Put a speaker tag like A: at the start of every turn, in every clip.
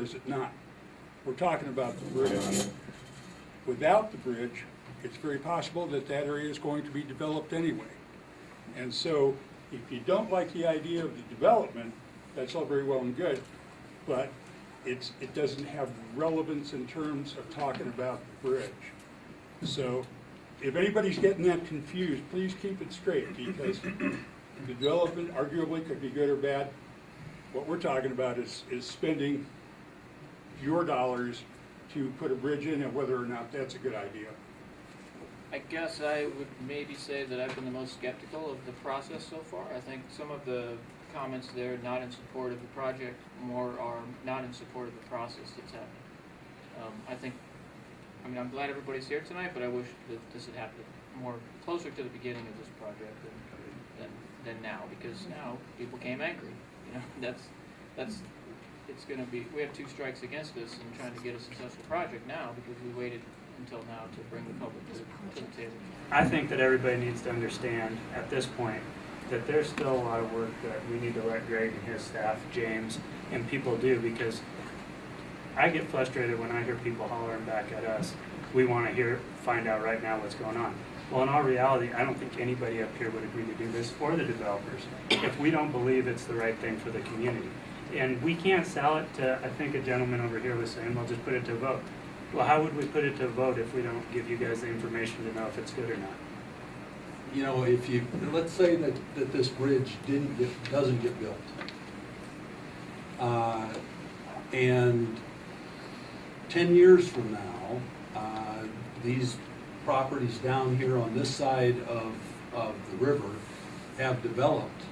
A: or is it not? We're talking about the bridge. Without the bridge, it's very possible that that area is going to be developed anyway. And so if you don't like the idea of the development, that's all very well and good, but it doesn't have relevance in terms of talking about the bridge. So if anybody's getting that confused, please keep it straight, because the development arguably could be good or bad. What we're talking about is spending your dollars to put a bridge in, and whether or not that's a good idea.
B: I guess I would maybe say that I've been the most skeptical of the process so far. I think some of the comments there not in support of the project more are not in support of the process that's happening. I'm glad everybody's here tonight, but I wish that this had happened more closer to the beginning of this project than now, because now people came angry. You know, it's going to be, we have 2 strikes against us in trying to get a successful project now because we waited until now to bring the public to the table.
C: I think that everybody needs to understand at this point that there's still a lot of work that we need to let Greg and his staff, James, and people do, because I get frustrated when I hear people hollering back at us. We want to find out right now what's going on. Well, in all reality, I don't think anybody up here would agree to do this for the developers if we don't believe it's the right thing for the community. And we can't sell it to, I think a gentleman over here was saying, well, just put it to a vote. Well, how would we put it to a vote if we don't give you guys the information to know if it's good or not?
D: You know, if you, let's say that this bridge doesn't get built. And 10 years from now, these properties down here on this side of the river have developed.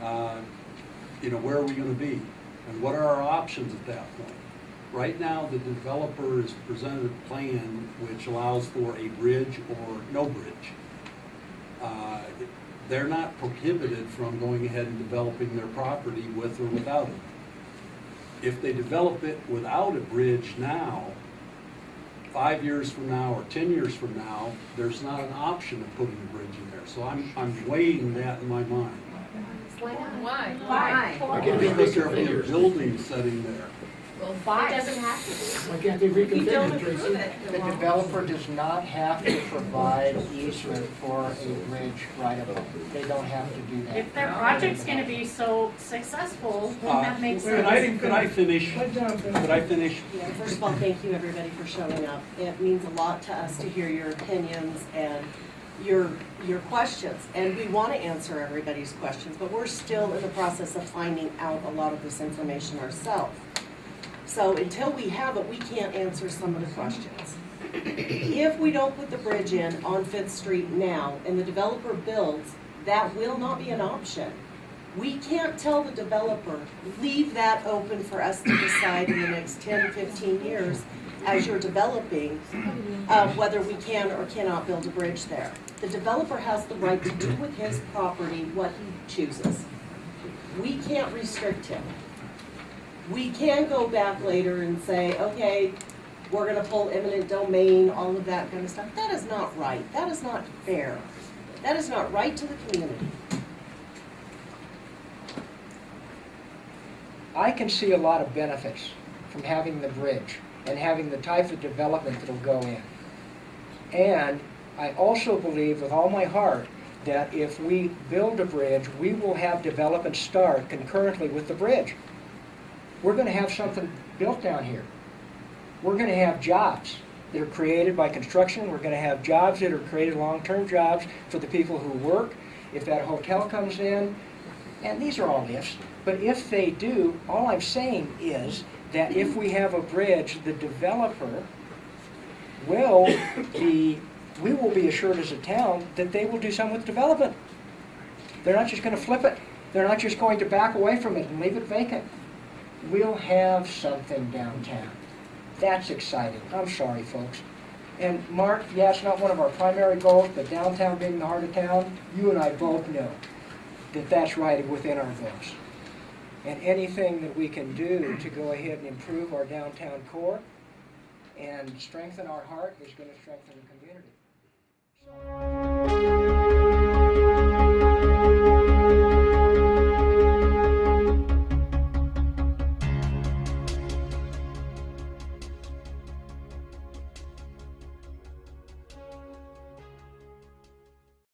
D: You know, where are we going to be? And what are our options at that point? Right now, the developer has presented a plan which allows for a bridge or no bridge. They're not prohibited from going ahead and developing their property with or without it. If they develop it without a bridge now, 5 years from now or 10 years from now, there's not an option of putting a bridge in there. So I'm weighing that in my mind.
E: Why?
D: Because there'll be a building sitting there.
E: Well, it doesn't have to be.
F: Why can't they reconfigure?
E: If you don't approve it,
F: The developer does not have to provide easement for a bridge right above. They don't have to do that.
G: If their project's going to be so successful, wouldn't that make sense?
D: Could I finish? Could I finish?
H: Yeah, first of all, thank you everybody for showing up. It means a lot to us to hear your opinions and your questions. And we want to answer everybody's questions, but we're still in the process of finding out a lot of this information ourselves. So until we have it, we can't answer some of the questions. If we don't put the bridge in on 5th Street now and the developer builds, that will not be an option. We can't tell the developer, leave that open for us to decide in the next 10, 15 years as you're developing whether we can or cannot build a bridge there. The developer has the right to do with his property what he chooses. We can't restrict him. We can go back later and say, okay, we're going to pull eminent domain, all of that kind of stuff. That is not right. That is not fair. That is not right to the community.
F: I can see a lot of benefits from having the bridge and having the type of development that will go in. And I also believe with all my heart that if we build a bridge, we will have development start concurrently with the bridge. We're going to have something built down here. We're going to have jobs that are created by construction. We're going to have jobs that are created, long-term jobs for the people who work. If that hotel comes in, and these are all ifs, but if they do, all I'm saying is that if we have a bridge, the developer will be, we will be assured as a town that they will do something with development. They're not just going to flip it. They're not just going to back away from it and leave it vacant. We'll have something downtown. That's exciting. I'm sorry, folks. And Mark, yeah, it's not one of our primary goals, but downtown being the heart of town, you and I both know that that's right within our goals. And anything that we can do to go ahead and improve our downtown core and strengthen our heart is going to strengthen the community. So